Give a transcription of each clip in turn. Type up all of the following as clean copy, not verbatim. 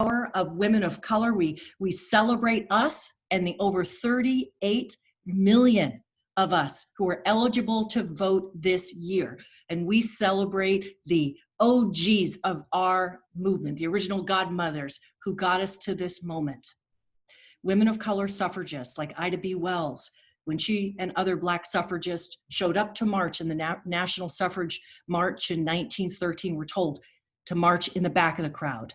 of women of color. We celebrate us and the over 38 million of us who are eligible to vote this year. And we celebrate the OGs of our movement, the original godmothers who got us to this moment. Women of color suffragists like Ida B. Wells, when she and other Black suffragists showed up to march in the National Suffrage March in 1913, were told to march in the back of the crowd.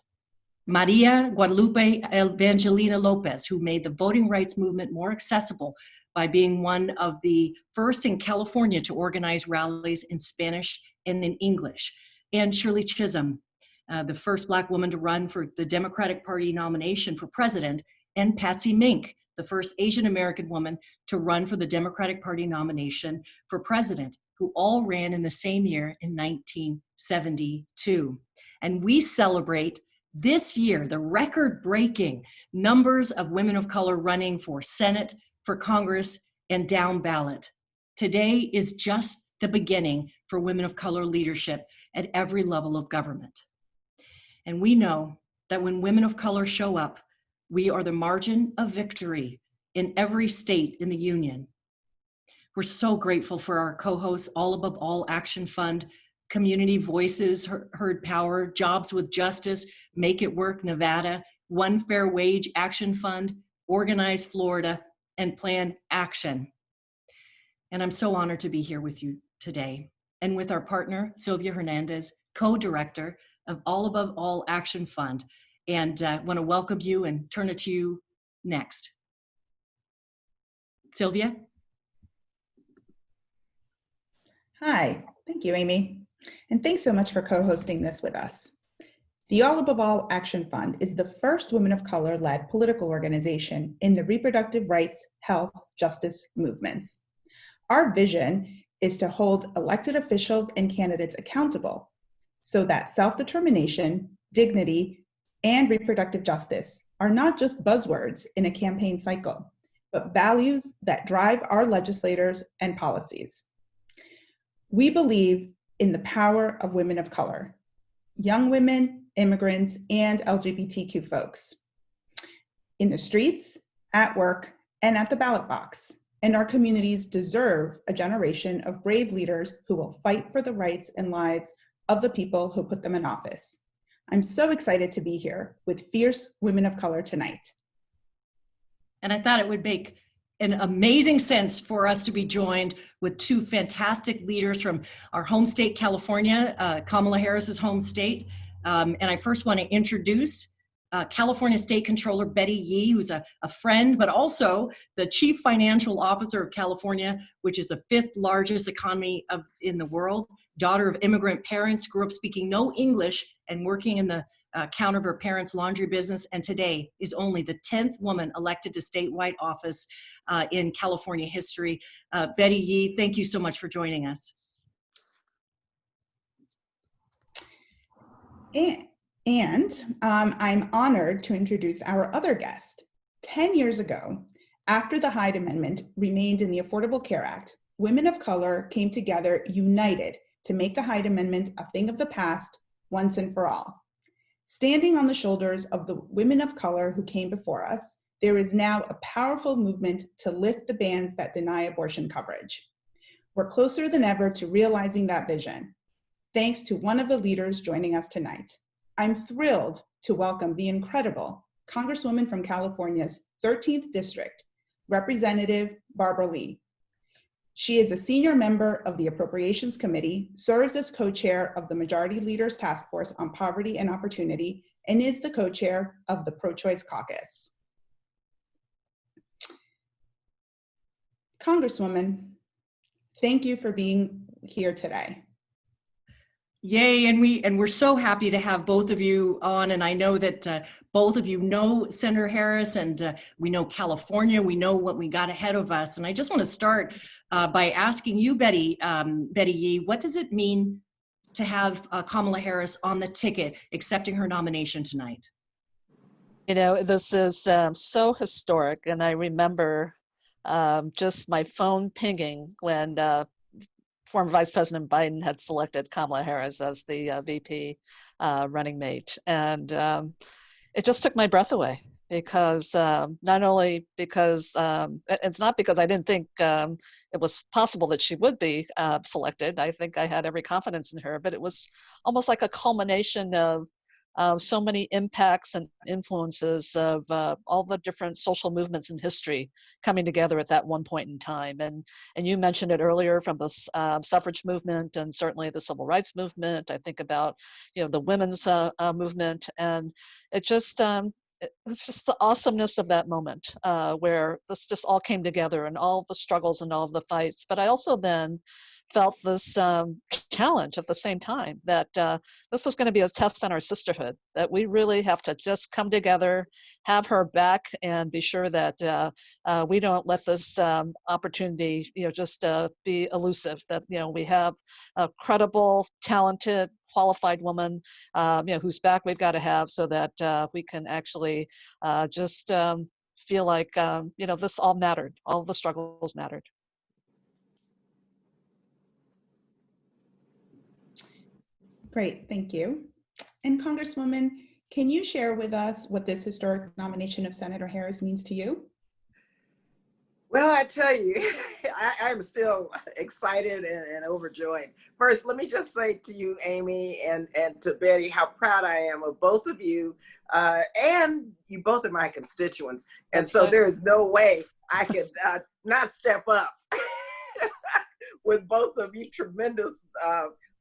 Maria Guadalupe Evangelina Lopez, who made the voting rights movement more accessible by being one of the first in California to organize rallies in Spanish and in English. And Shirley Chisholm, the first Black woman to run for the Democratic Party nomination for president, and Patsy Mink, the first Asian American woman to run for the Democratic Party nomination for president, who all ran in the same year in 1972. And we celebrate this year the record-breaking numbers of women of color running for Senate, for Congress, and down ballot. Today is just the beginning for women of color leadership at every level of government. And we know that when women of color show up, we are the margin of victory in every state in the union. We're so grateful for our co-hosts, All Above All Action Fund, Community Voices, Heard Power, Jobs with Justice, Make It Work Nevada, One Fair Wage Action Fund, Organize Florida, and Plan Action. And I'm so honored to be here with you today, and with our partner, Sylvia Hernandez, co-director of All Above All Action Fund, and want to welcome you and turn it to you next. Sylvia? Hi, thank you, Amy. And thanks so much for co-hosting this with us. The All Above All Action Fund is the first women of color-led political organization in the reproductive rights, health, justice movements. Our vision is to hold elected officials and candidates accountable so that self-determination, dignity, and reproductive justice are not just buzzwords in a campaign cycle, but values that drive our legislators and policies. We believe in the power of women of color, young women, immigrants, and LGBTQ folks, in the streets, at work, and at the ballot box. And our communities deserve a generation of brave leaders who will fight for the rights and lives of the people who put them in office. I'm so excited to be here with fierce women of color tonight. And I thought it would make an amazing sense for us to be joined with two fantastic leaders from our home state, California, Kamala Harris's home state. And I first want to introduce California State Controller Betty Yee, who's a friend, but also the Chief Financial Officer of California, which is the 5th largest economy in the world. Daughter of immigrant parents, grew up speaking no English and working in the counter of her parents' laundry business, and today is only the 10th woman elected to statewide office in California history. Betty Yee, thank you so much for joining us. And I'm honored to introduce our other guest. 10 years ago, after the Hyde Amendment remained in the Affordable Care Act, women of color came together united to make the Hyde Amendment a thing of the past once and for all. Standing on the shoulders of the women of color who came before us, there is now a powerful movement to lift the bans that deny abortion coverage. We're closer than ever to realizing that vision, thanks to one of the leaders joining us tonight. I'm thrilled to welcome the incredible Congresswoman from California's 13th District, Representative Barbara Lee. She is a senior member of the Appropriations Committee, serves as co-chair of the Majority Leaders Task Force on Poverty and Opportunity, and is the co-chair of the Pro-Choice Caucus. Congresswoman, thank you for being here today. Yay, and we're so happy to have both of you on, and I know that both of you know Senator Harris, and we know California, we know what we got ahead of us, and I just want to start by asking you, Betty Yee, what does it mean to have Kamala Harris on the ticket accepting her nomination tonight? You know, this is so historic, and I remember just my phone pinging when former Vice President Biden had selected Kamala Harris as the VP running mate. And it just took my breath away because not only because it's not because I didn't think it was possible that she would be selected. I think I had every confidence in her, but it was almost like a culmination of so many impacts and influences of all the different social movements in history coming together at that one point in time. And you mentioned it earlier, from the suffrage movement and certainly the civil rights movement. I think about, the women's movement, and it just it was just the awesomeness of that moment where this just all came together, and all the struggles and all of the fights. But I also then felt this challenge at the same time that this was going to be a test on our sisterhood, that we really have to just come together, have her back, and be sure that we don't let this opportunity, just be elusive, that, we have a credible, talented, qualified woman, whose back we've got to have, so that we can actually just feel like, this all mattered, all the struggles mattered. Great, thank you. And Congresswoman, can you share with us what this historic nomination of Senator Harris means to you? Well, I tell you, I'm still excited and overjoyed. First, let me just say to you, Amy, and to Betty, how proud I am of both of you. And you both are my constituents. And so there is no way I could not step up with both of you tremendous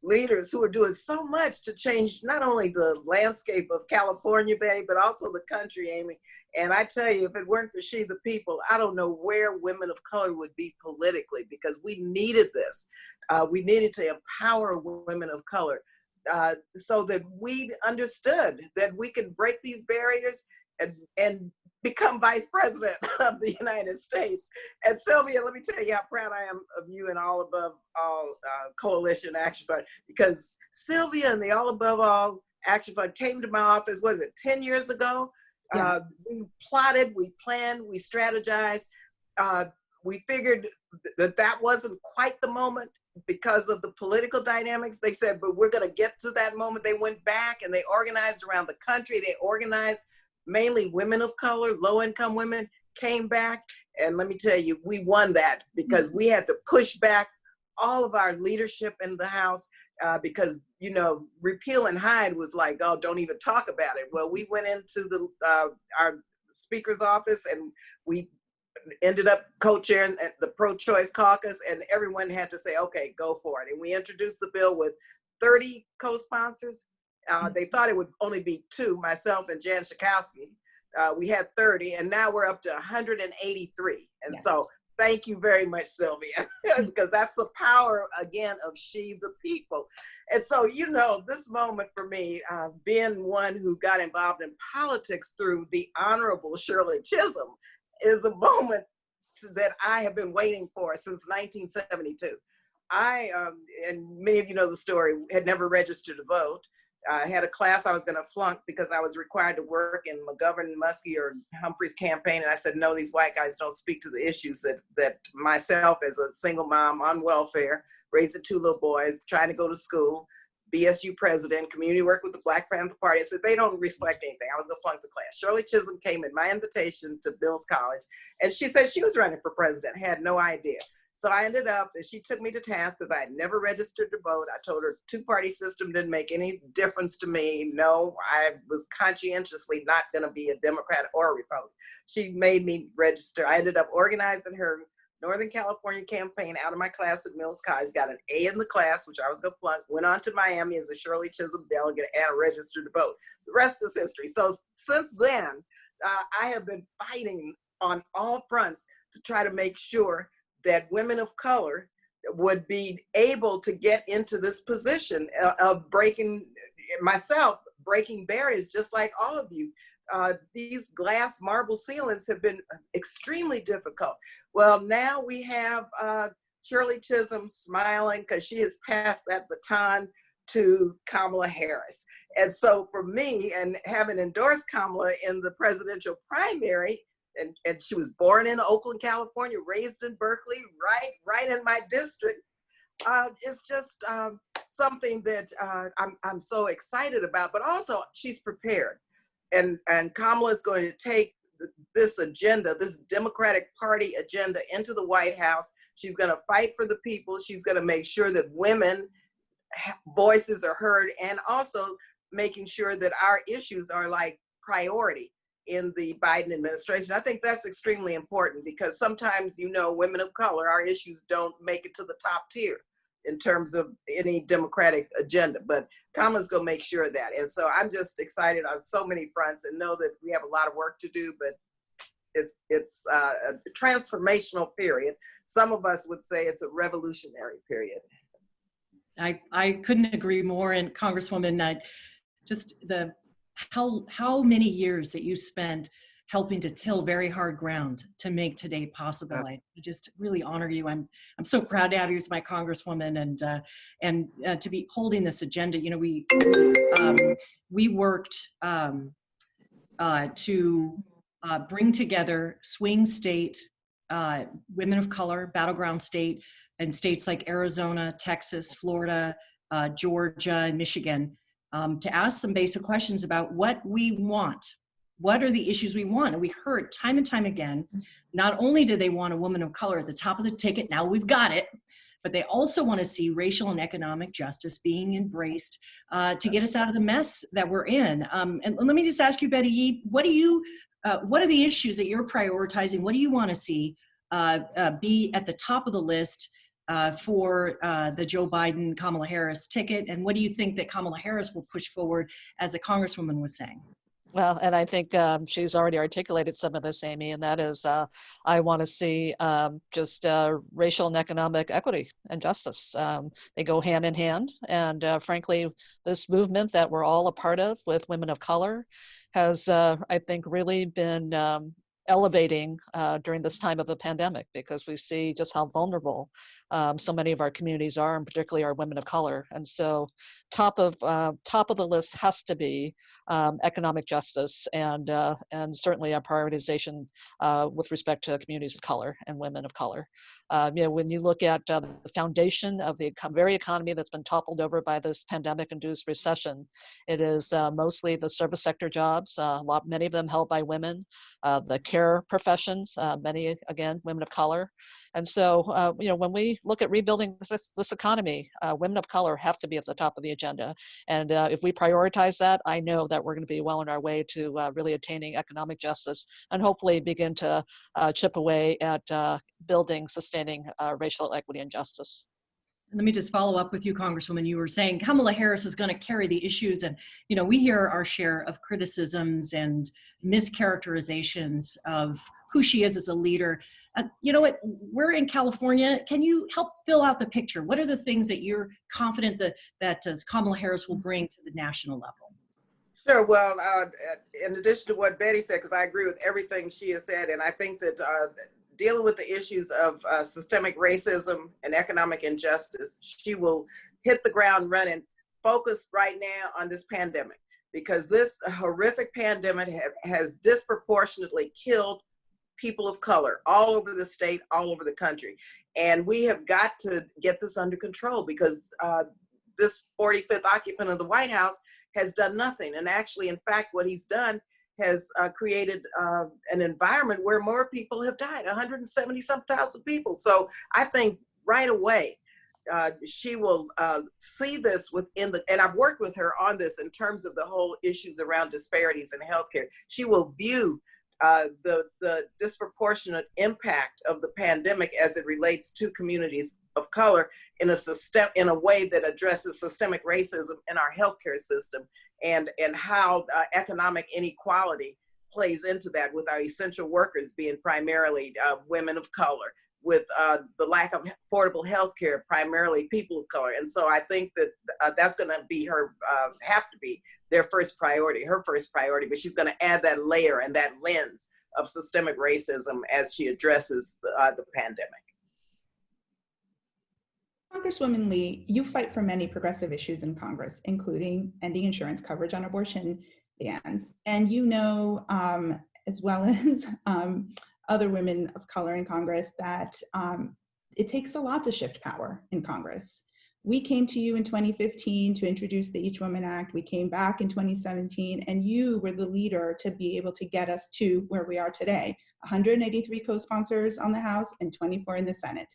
leaders who are doing so much to change not only the landscape of California, Betty, but also the country, Amy. And I tell you, if it weren't for She the People, I don't know where women of color would be politically, because we needed this. We needed to empower women of color so that we understood that we could break these barriers and become vice president of the United States. And Sylvia, let me tell you how proud I am of you and All Above All Coalition Action Fund, because Sylvia and the All Above All Action Fund came to my office, was it 10 years ago? Yeah. We plotted, we planned, we strategized. We figured that wasn't quite the moment because of the political dynamics. They said, but we're gonna get to that moment. They went back and they organized around the country. They organized mainly women of color, low-income women came back. And let me tell you, we won that because we had to push back all of our leadership in the House because, repeal and hide was like, oh, don't even talk about it. Well, we went into our speaker's office and we ended up co-chairing the pro-choice caucus, and everyone had to say, okay, go for it. And we introduced the bill with 30 co-sponsors. They thought it would only be 2, myself and Jan Schakowsky. We had 30, and now we're up to 183. And so thank you very much, Sylvia, because that's the power, again, of She the People. And so, this moment for me, being one who got involved in politics through the Honorable Shirley Chisholm, is a moment that I have been waiting for since 1972. I, and many of you know the story, had never registered to vote. I had a class I was going to flunk because I was required to work in McGovern, Muskie, or Humphrey's campaign. And I said, no, these white guys don't speak to the issues that myself, as a single mom on welfare, raising 2 little boys, trying to go to school, BSU president, community work with the Black Panther Party. I said, they don't reflect anything. I was going to flunk the class. Shirley Chisholm came in my invitation to Bill's College, and she said she was running for president. I had no idea. So I ended up, and she took me to task because I had never registered to vote. I told her 2-party system didn't make any difference to me. No, I was conscientiously not going to be a Democrat or a Republican. She made me register. I ended up organizing her Northern California campaign out of my class at Mills College, got an A in the class, which I was going to flunk, went on to Miami as a Shirley Chisholm delegate and registered to vote. The rest is history. So since then, I have been fighting on all fronts to try to make sure that women of color would be able to get into this position of breaking barriers, just like all of you. These glass marble ceilings have been extremely difficult. Well, now we have Shirley Chisholm smiling because she has passed that baton to Kamala Harris. And so for me, and having endorsed Kamala in the presidential primary, and she was born in Oakland, California, raised in Berkeley, right in my district. It's just something that I'm so excited about, but also she's prepared. and Kamala is going to take this agenda, this Democratic Party agenda, into the White House. She's going to fight for the people. She's going to make sure that women voices are heard, and also making sure that our issues are like priority in the Biden administration. I think that's extremely important, because sometimes, you know, women of color, our issues don't make it to the top tier in terms of any Democratic agenda, but Kamala's gonna make sure of that. And so I'm just excited on so many fronts, and know that we have a lot of work to do, but it's a transformational period. Some of us would say it's a revolutionary period. I couldn't agree more. And Congresswoman, just how many years that you spent helping to till very hard ground to make today possible. I just really honor you. I'm so proud to have you as my Congresswoman, and to be holding this agenda. You know, we worked to bring together swing state women of color, battleground state, and states like Arizona, Texas, Florida, Georgia, and Michigan, to ask some basic questions about what we want. What are the issues we want? And we heard time and time again, not only do they want a woman of color at the top of the ticket, now we've got it, but they also want to see racial and economic justice being embraced to get us out of the mess that we're in. And let me just ask you, Betty Yee, what are the issues that you're prioritizing? What do you want to see be at the top of the list for the Joe Biden, Kamala Harris ticket? And what do you think that Kamala Harris will push forward, as the Congresswoman was saying? Well, and I think she's already articulated some of this, Amy, and that is I want to see just racial and economic equity and justice. They go hand in hand. And frankly, this movement that we're all a part of with women of color has, I think, really been elevating during this time of the pandemic, because we see just how vulnerable so many of our communities are, and particularly our women of color. And so top of the list has to be economic justice, and certainly a prioritization with respect to communities of color and women of color. You know, when you look at the foundation of the very economy that's been toppled over by this pandemic-induced recession, it is mostly the service sector jobs, many of them held by women, the care professions, many, again, women of color. And so, you know, when we look at rebuilding this economy, women of color have to be at the top of the agenda. And if we prioritize that, I know that we're going to be well on our way to really attaining economic justice, and hopefully begin to chip away at building, sustaining racial equity and justice. Let me just follow up with you, Congresswoman. You were saying Kamala Harris is going to carry the issues, and you know, we hear our share of criticisms and mischaracterizations of who she is as a leader. You know what? We're in California. Can you help fill out the picture? What are the things that you're confident that Kamala Harris will bring to the national level? Sure. Well, in addition to what Betty said, because I agree with everything she has said, and I think that dealing with the issues of systemic racism and economic injustice, she will hit the ground running, focused right now on this pandemic, because this horrific pandemic has disproportionately killed people of color all over the state, all over the country. And we have got to get this under control, because this 45th occupant of the White House has done nothing. And actually, in fact, what he's done has created an environment where more people have died, 170-some thousand people. So I think right away, she will see this within and I've worked with her on this in terms of the whole issues around disparities in healthcare. She will view the disproportionate impact of the pandemic as it relates to communities of color in a way that addresses systemic racism in our healthcare system, and how economic inequality plays into that, with our essential workers being primarily women of color, with the lack of affordable healthcare, primarily people of color. And so I think that that's going to be have to be their first priority, her first priority, but she's going to add that layer and that lens of systemic racism as she addresses the pandemic. Congresswoman Lee, you fight for many progressive issues in Congress, including ending insurance coverage on abortion bans. And you know, as well as other women of color in Congress, that it takes a lot to shift power in Congress. We came to you in 2015 to introduce the Each Woman Act. We came back in 2017, and you were the leader to be able to get us to where we are today. 183 co-sponsors on the House and 24 in the Senate.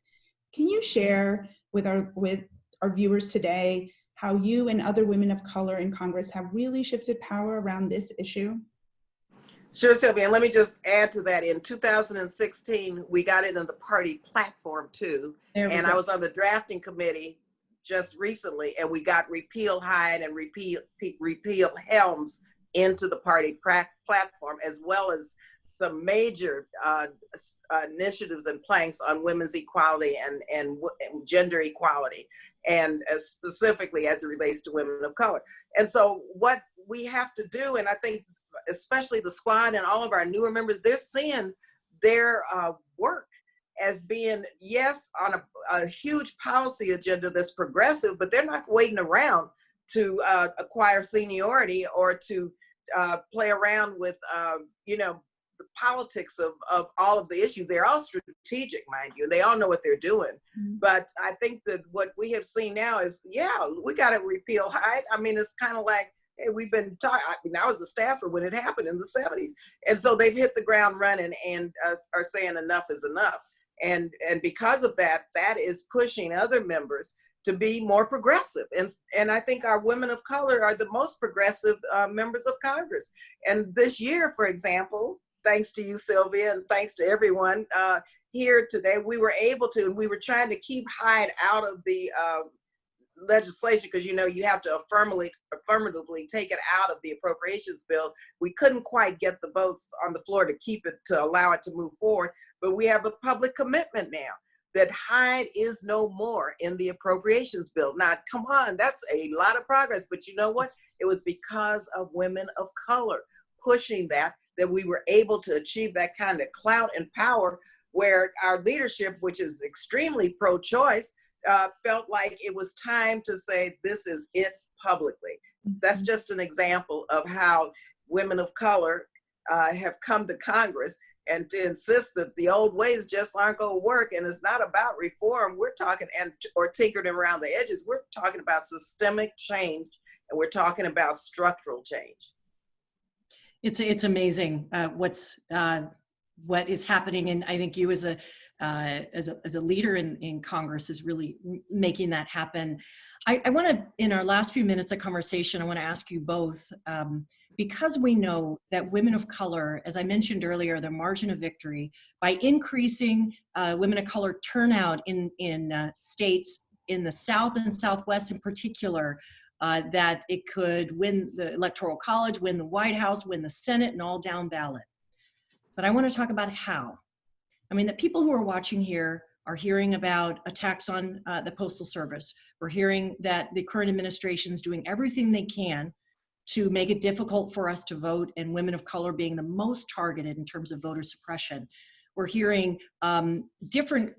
Can you share with our viewers today how you and other women of color in Congress have really shifted power around this issue? Sure, Sylvia, and let me just add to that. In 2016, we got it in the party platform too. And I was on the drafting committee just recently, and we got repeal Hyde and repeal Helms into the party platform, as well as some major initiatives and planks on women's equality and gender equality, and specifically as it relates to women of color. And so what we have to do, and I think especially the squad and all of our newer members, they're seeing their work as being, yes, on a huge policy agenda that's progressive, but they're not waiting around to acquire seniority or to play around with, the politics of all of the issues. They're all strategic, mind you. They all know what they're doing. Mm-hmm. But I think that what we have seen now is, yeah, we got to repeal Hyde. I mean, it's kind of like, hey, we've been talking. I mean, I was a staffer when it happened in the 70s. And so they've hit the ground running and are saying enough is enough. And because of that, that is pushing other members to be more progressive. And I think our women of color are the most progressive members of Congress. And this year, for example, thanks to you, Sylvia, and thanks to everyone here today, we were able to, and we were trying to keep Hyde out of the legislation, because you have to affirmatively take it out of the appropriations bill. We couldn't quite get the votes on the floor to allow it to move forward, but we have a public commitment now that Hyde is no more in the appropriations bill. Now, come on, that's a lot of progress, but you know what? It was because of women of color pushing that we were able to achieve that kind of clout and power, where our leadership, which is extremely pro-choice, felt like it was time to say, this is it publicly. That's just an example of how women of color have come to Congress and to insist that the old ways just aren't going to work. And it's not about reform. We're talking, or tinkering around the edges. We're talking about systemic change, and we're talking about structural change. It's amazing what is happening, and I think you as a leader in Congress is really making that happen. I want to, in our last few minutes of conversation, I want to ask you both, because we know that women of color, as I mentioned earlier, their margin of victory by increasing women of color turnout in states in the South and Southwest in particular, that it could win the Electoral College, win the White House, win the Senate, and all down ballot. But I want to talk about how. I mean, the people who are watching here are hearing about attacks on the Postal Service. We're hearing that the current administration is doing everything they can to make it difficult for us to vote, and women of color being the most targeted in terms of voter suppression. We're hearing different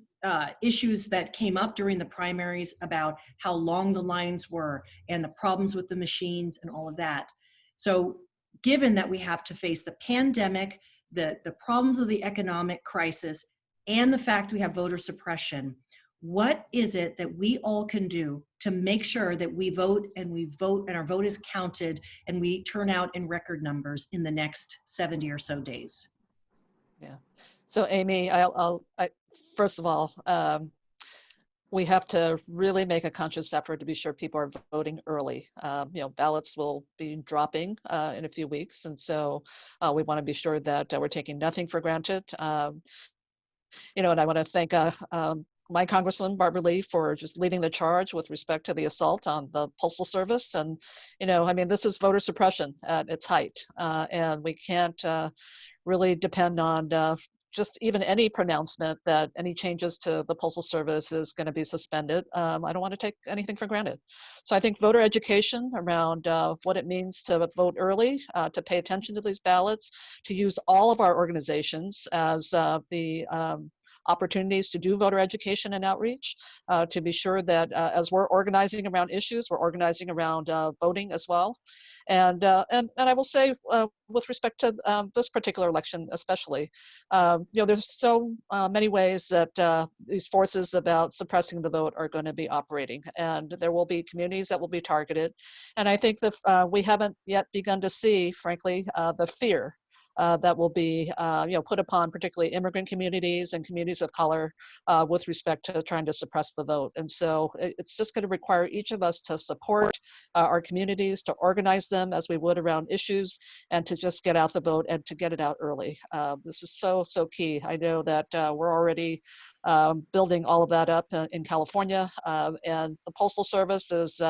issues that came up during the primaries about how long the lines were and the problems with the machines and all of that. So given that we have to face the pandemic, the problems of the economic crisis, and the fact we have voter suppression, what is it that we all can do to make sure that we vote and our vote is counted and we turn out in record numbers in the next 70 or so days? Yeah. So Amy, first of all, we have to really make a conscious effort to be sure people are voting early. Ballots will be dropping in a few weeks, and so we want to be sure that we're taking nothing for granted. And I want to thank my Congresswoman, Barbara Lee, for just leading the charge with respect to the assault on the Postal Service. And, this is voter suppression at its height, and we can't really depend on just even any pronouncement that any changes to the Postal Service is going to be suspended. I don't want to take anything for granted. So I think voter education around what it means to vote early, to pay attention to these ballots, to use all of our organizations as the opportunities to do voter education and outreach, to be sure that as we're organizing around issues, we're organizing around voting as well. And I will say, with respect to this particular election, especially, there's so many ways that these forces about suppressing the vote are going to be operating, and there will be communities that will be targeted. And I think that we haven't yet begun to see, frankly, the fear that will be put upon particularly immigrant communities and communities of color with respect to trying to suppress the vote. And so it's just going to require each of us to support our communities, to organize them as we would around issues, and to just get out the vote and to get it out early. This is so key. I know that we're already building all of that up in California, and the Postal Service is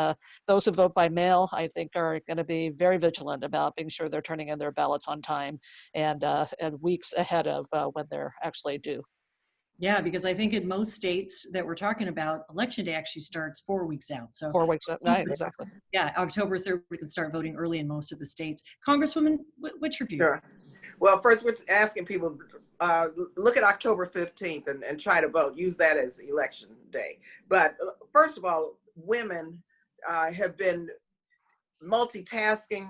those who vote by mail, I think, are going to be very vigilant about being sure they're turning in their ballots on time and weeks ahead of when they're actually due. Yeah, because I think in most states that we're talking about, election day actually starts 4 weeks out. So 4 weeks, right? Exactly. yeah, October 3rd, we can start voting early in most of the states. Congresswoman, what's your view? Sure. Well, first we're asking people, look at October 15th and try to vote. Use that as election day. But first of all, women have been multitasking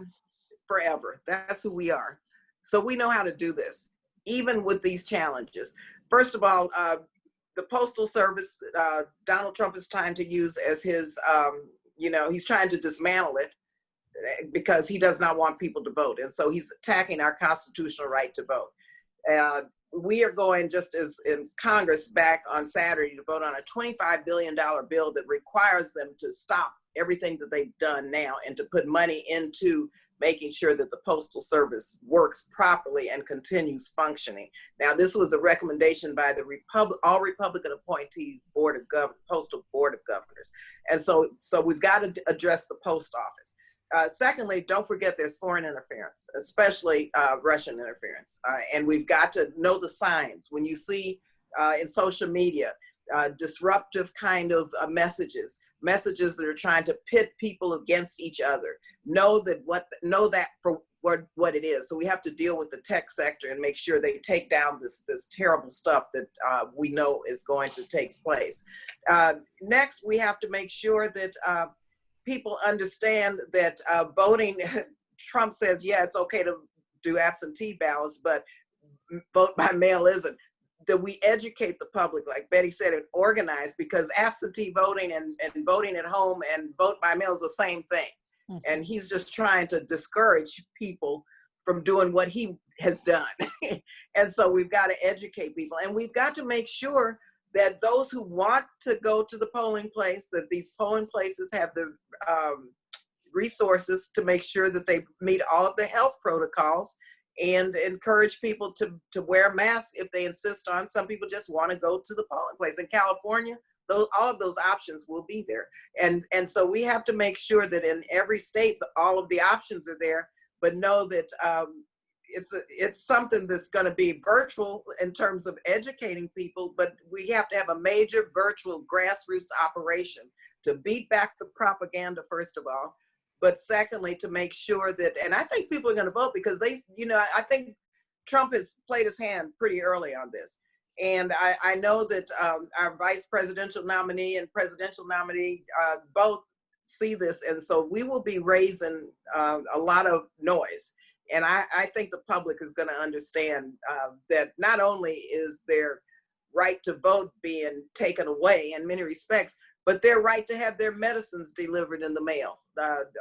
forever. That's who we are. So we know how to do this, even with these challenges. First of all, the Postal Service, Donald Trump is trying to use as his, he's trying to dismantle it because he does not want people to vote. And so he's attacking our constitutional right to vote. We are going, just as in Congress back on Saturday, to vote on a $25 billion bill that requires them to stop everything that they've done now and to put money into making sure that the Postal Service works properly and continues functioning. Now, this was a recommendation by the all Republican appointees Postal Board of Governors. And so we've got to address the post office. Secondly, don't forget there's foreign interference, especially Russian interference. And we've got to know the signs. When you see in social media, disruptive kind of messages that are trying to pit people against each other, know that for what it is. So we have to deal with the tech sector and make sure they take down this terrible stuff that we know is going to take place. Next, we have to make sure that people understand that voting, Trump says, yeah, it's okay to do absentee ballots, but vote by mail isn't. That we educate the public, like Betty said, and organize, because absentee voting and voting at home and vote by mail is the same thing. Mm-hmm. And he's just trying to discourage people from doing what he has done. And so we've got to educate people, and we've got to make sure that those who want to go to the polling place, that these polling places have the resources to make sure that they meet all of the health protocols, and encourage people to wear masks if they insist on. Some people just want to go to the polling place. In California, all of those options will be there. And so we have to make sure that in every state, all of the options are there, but know that it's something that's going to be virtual in terms of educating people, but we have to have a major virtual grassroots operation to beat back the propaganda, first of all. But secondly, to make sure that, and I think people are going to vote because I think Trump has played his hand pretty early on this. And I know that our vice presidential nominee and presidential nominee both see this. And so we will be raising a lot of noise. And I think the public is going to understand that not only is their right to vote being taken away in many respects, but their right to have their medicines delivered in the mail,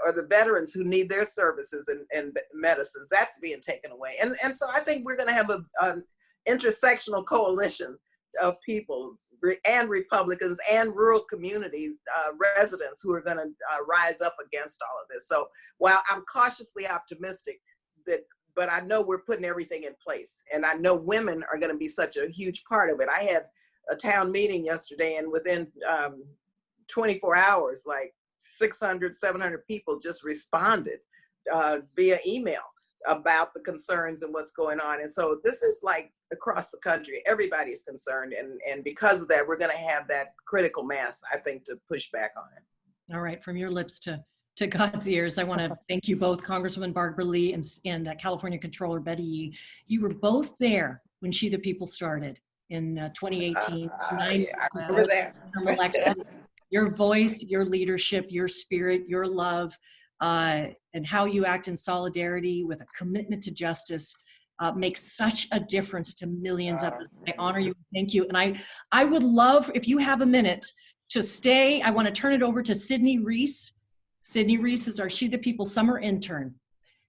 or the veterans who need their services and medicines, that's being taken away. And so I think we're going to have an intersectional coalition of people and Republicans and rural communities, residents who are going to rise up against all of this. So while I'm cautiously optimistic but I know we're putting everything in place, and I know women are going to be such a huge part of it. I had a town meeting yesterday, and within 24 hours, like 600, 700 people just responded via email about the concerns and what's going on. And so this is like across the country, everybody's concerned. And because of that, we're going to have that critical mass, I think, to push back on it. All right, from your lips to God's ears, I want to thank you both, Congresswoman Barbara Lee and California Controller Betty Yee. You were both there when She the People started. in 2018. Yeah, I remember that. Elected. Your voice, your leadership, your spirit, your love, and how you act in solidarity with a commitment to justice makes such a difference to millions of us. I honor you. Thank you. And I would love, if you have a minute, to stay. I want to turn it over to Sydney Reese. Sydney Reese is our She the People summer intern.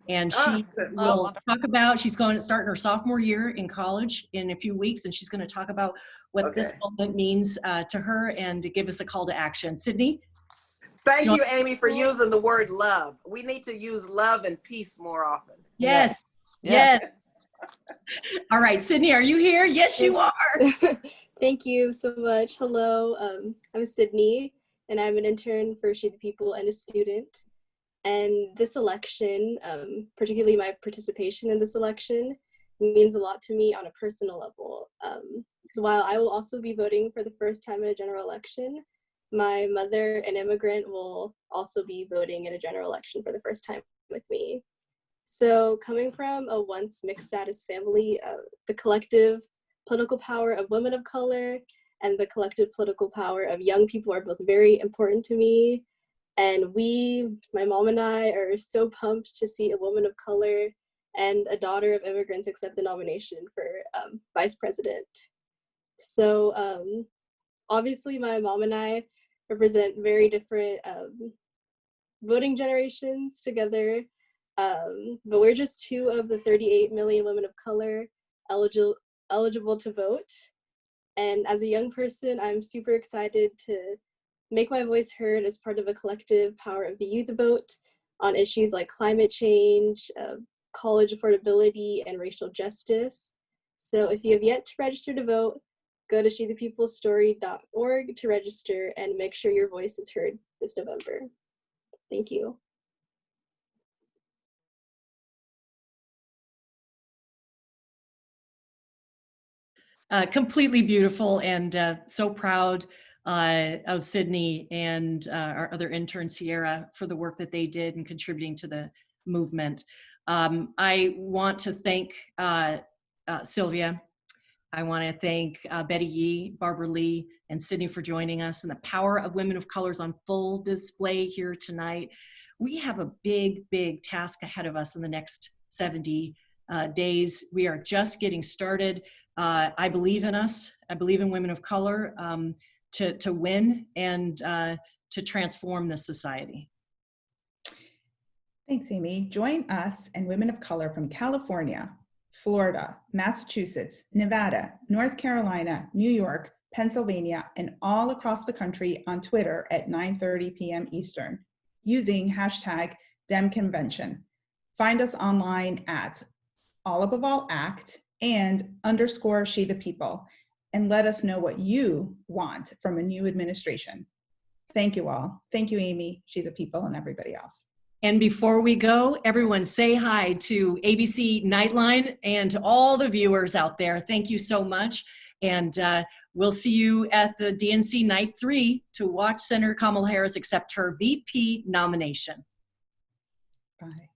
And she will talk about, she's going to start her sophomore year in college in a few weeks, and she's going to talk about what this moment means to her and to give us a call to action. Sydney? Thank you, Amy, for using the word love. We need to use love and peace more often. Yes. Yes. All right, Sydney, are you here? Yes, you are. Thank you so much. Hello, I'm Sydney, and I'm an intern for She the People and a student. And this election, particularly my participation in this election, means a lot to me on a personal level. Because while I will also be voting for the first time in a general election, my mother, an immigrant, will also be voting in a general election for the first time with me. So coming from a once mixed status family, the collective political power of women of color and the collective political power of young people are both very important to me. And my mom and I, are so pumped to see a woman of color and a daughter of immigrants accept the nomination for vice president. So obviously my mom and I represent very different voting generations together, but we're just 2 of the 38 million women of color eligible to vote. And as a young person, I'm super excited to make my voice heard as part of a collective power of the youth vote on issues like climate change, college affordability, and racial justice. So if you have yet to register to vote, go to shethepeoplestory.org to register and make sure your voice is heard this November. Thank you. Completely beautiful, and so proud of Sydney and our other intern, Sierra, for the work that they did in contributing to the movement. I want to thank Sylvia. I want to thank Betty Yee, Barbara Lee, and Sydney for joining us, and the power of women of color is on full display here tonight. We have a big, big task ahead of us in the next 70 days. We are just getting started. I believe in us. I believe in women of color to win and to transform this society. Thanks, Amy. Join us and women of color from California, Florida, Massachusetts, Nevada, North Carolina, New York, Pennsylvania, and all across the country on Twitter at 9:30 p.m. Eastern using hashtag DemConvention. Find us online at All Above All Act and _She the People, and let us know what you want from a new administration. Thank you all. Thank you, Amy, She the People, and everybody else. And before we go, everyone say hi to ABC Nightline and to all the viewers out there. Thank you so much. And we'll see you at the DNC Night 3 to watch Senator Kamala Harris accept her VP nomination. Bye.